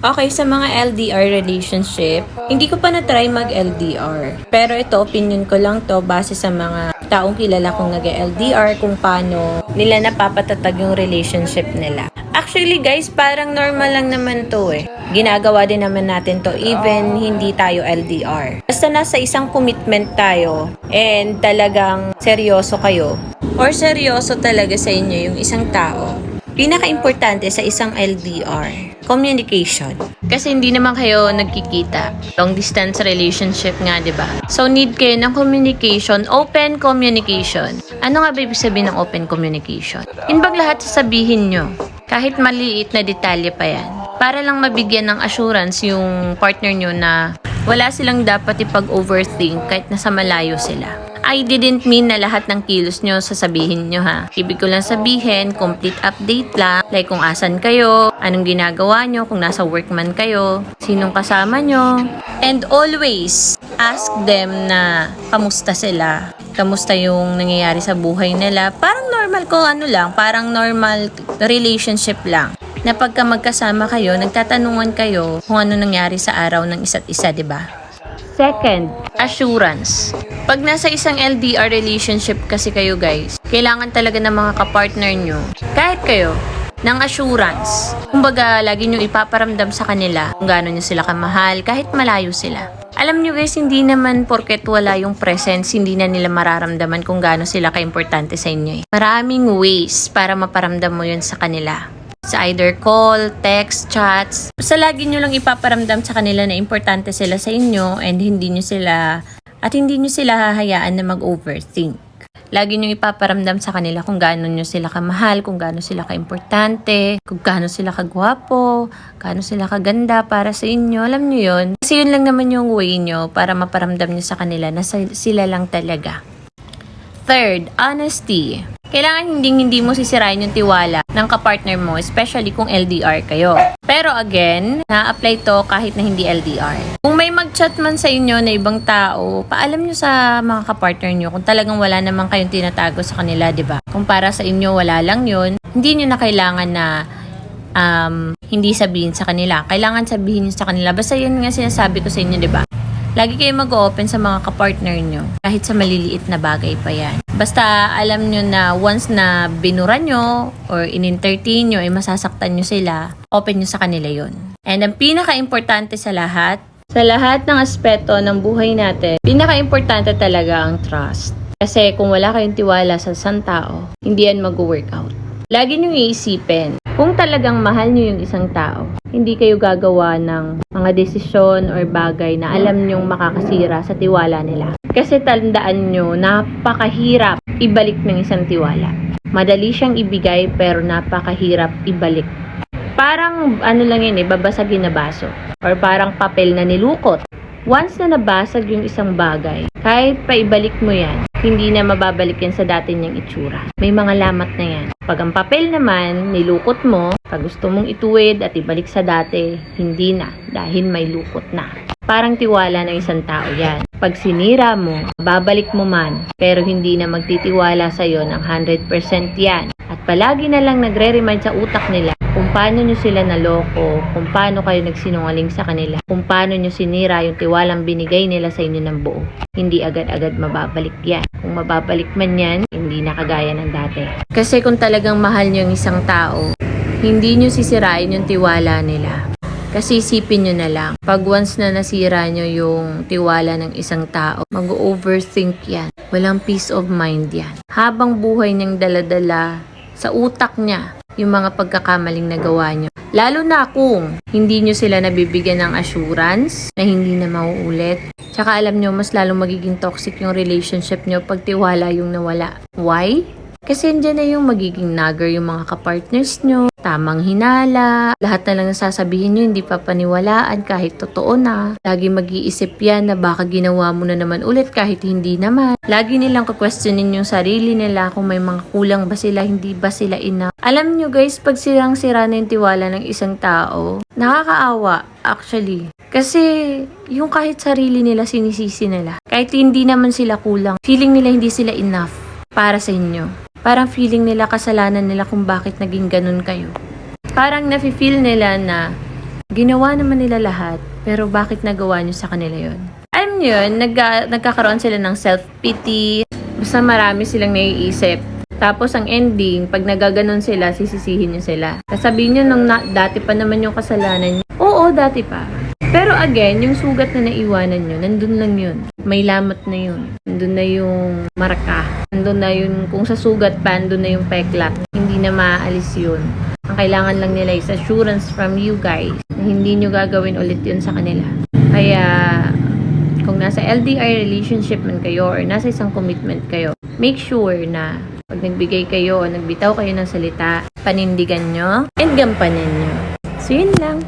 Okay, sa mga LDR relationship, hindi ko pa na-try mag-LDR. Pero ito, opinion ko lang to base sa mga taong kilala kong nag-LDR kung paano nila napapatatag yung relationship nila. Actually guys, parang normal lang naman to eh. Ginagawa din naman natin to even hindi tayo LDR. Basta nasa isang commitment tayo and talagang seryoso kayo or seryoso talaga sa inyo yung isang tao. Pinaka-importante sa isang LDR, communication. Kasi hindi naman kayo nagkikita. Long distance relationship nga, 'di ba? So need kayo ng communication, open communication. Ano nga ba ibig sabihin ng open communication? Inbag lahat sasabihin nyo, kahit maliit na detalye pa yan. Para lang mabigyan ng assurance yung partner nyo na wala silang dapat ipag-overthink kahit nasa malayo sila. I didn't mean na lahat ng kilos nyo sasabihin nyo ha. Ibig ko lang sabihin, complete update lang. Like kung asan kayo, anong ginagawa nyo, kung nasa work man kayo, sinong kasama nyo. And always, ask them na kamusta sila. Kamusta yung nangyayari sa buhay nila. Parang normal ko parang normal relationship lang. Na pagka magkasama kayo, nagtatanungan kayo kung ano nangyari sa araw ng isa't isa, di ba? Second, assurance. Pag nasa isang LDR relationship kasi kayo guys, kailangan talaga ng mga kapartner nyo, kahit kayo, ng assurance. Kumbaga, lagi nyo ipaparamdam sa kanila kung gaano nyo sila kamahal, kahit malayo sila. Alam nyo guys, hindi naman porket wala yung presence, hindi na nila mararamdaman kung gaano sila kaimportante sa inyo. Maraming ways para maparamdam mo yun sa kanila. Sa either call, text, chats. Basta lagi nyo lang ipaparamdam sa kanila na importante sila sa inyo and hindi nyo sila hahayaan na mag-overthink. Lagi nyo ipaparamdam sa kanila kung gaano nyo sila kamahal, kung gaano sila kaimportante, kung gaano sila kagwapo, gaano sila kaganda para sa inyo. Alam nyo yun? Kasi yun lang naman yung way nyo para maparamdam nyo sa kanila na sila lang talaga. Third, honesty. Kailangan hindi mo sisirain yung tiwala ng kapartner mo, especially kung LDR kayo. Pero again, na-apply to kahit na hindi LDR. Kung may mag-chat man sa inyo na ibang tao, paalam nyo sa mga kapartner nyo kung talagang wala naman kayong tinatago sa kanila, di ba? Kung para sa inyo wala lang yun, hindi nyo na kailangan na hindi sabihin sa kanila. Kailangan sabihin nyo sa kanila. Basta yun nga sinasabi ko sa inyo, di ba? Lagi kayo mag-open sa mga kapartner nyo, kahit sa maliliit na bagay pa yan. Basta alam nyo na once na binura nyo or in-entertain nyo, ay masasaktan nyo sila, open nyo sa kanila yon. And ang pinaka-importante sa lahat ng aspeto ng buhay natin, pinaka-importante talaga ang trust. Kasi kung wala kayong tiwala sa isang tao, hindi yan mag-workout. Lagi nyo iisipin, kung talagang mahal nyo yung isang tao, hindi kayo gagawa ng mga desisyon or bagay na alam nyong makakasira sa tiwala nila. Kasi tandaan nyo, napakahirap ibalik ng isang tiwala. Madali siyang ibigay pero napakahirap ibalik. Parang lang yun babasagin na baso. Or parang papel na nilukot. Once na nabasag yung isang bagay, kahit pa ibalik mo yan, hindi na mababalik yan sa dati niyang itsura. May mga lamat na yan. Pag ang papel naman, nilukot mo, pag gusto mong ituwid at ibalik sa dati, hindi na, dahil may lukot na. Parang tiwala ng isang tao yan. Pag sinira mo, babalik mo man, pero hindi na magtitiwala sa'yo ng 100% yan. At palagi na lang nagre-remind sa utak nila kung paano nyo sila naloko, kung paano kayo nagsinungaling sa kanila, kung paano nyo sinira yung tiwalang binigay nila sa inyo ng buo. Hindi agad-agad mababalik yan. Kung mababalik man yan, hindi na kagaya ng dati. Kasi kung talagang mahal nyo yung isang tao, hindi nyo sisirain yung tiwala nila. Kasi isipin nyo na lang, pag once na nasira nyo yung tiwala ng isang tao, mag-overthink yan. Walang peace of mind yan. Habang buhay niyang daladala sa utak niya, yung mga pagkakamaling nagawa nyo. Lalo na kung hindi nyo sila nabibigyan ng assurance na hindi na mauulit. Tsaka alam nyo, mas lalong magiging toxic yung relationship nyo pag tiwala yung nawala. Why? Kasi andyan na yung magiging nagger yung mga kapartners nyo, tamang hinala, lahat na lang nasasabihin nyo hindi pa paniwalaan kahit totoo na. Lagi mag-iisip yan na baka ginawa mo na naman ulit kahit hindi naman. Lagi nilang ka-questionin yung sarili nila kung may mga kulang ba sila, hindi ba sila enough. Alam nyo guys, pag sirang-sira na yung tiwala ng isang tao, nakakaawa actually. Kasi yung kahit sarili nila sinisisi nila. Kahit hindi naman sila kulang, feeling nila hindi sila enough para sa inyo. Parang feeling nila kasalanan nila kung bakit naging ganun kayo. Parang nafe-feel nila na Ginawa naman nila lahat, pero bakit nagawa nyo sa kanila yun? Alam nyo yun, nagkakaroon sila ng self-pity, basta marami silang naiisip. Tapos ang ending, pag nagaganon sila, sisisihin nyo sila. Sasabihin nyo nung dati pa naman yung kasalanan nyo. Oo, dati pa. Pero again, yung sugat na naiwanan nyo, nandun lang yun. May lamot na yun. Nandun na yung marka. Nandun na yun, kung sa sugat pa, nandun na yung peklat. Hindi na maaalis yun. Ang kailangan lang nila is assurance from you guys na hindi nyo gagawin ulit yun sa kanila. Kaya, kung nasa LDR relationship man kayo or nasa isang commitment kayo, make sure na pag nagbigay kayo o nagbitaw kayo ng salita, panindigan nyo and gampanan nyo. So, yun lang.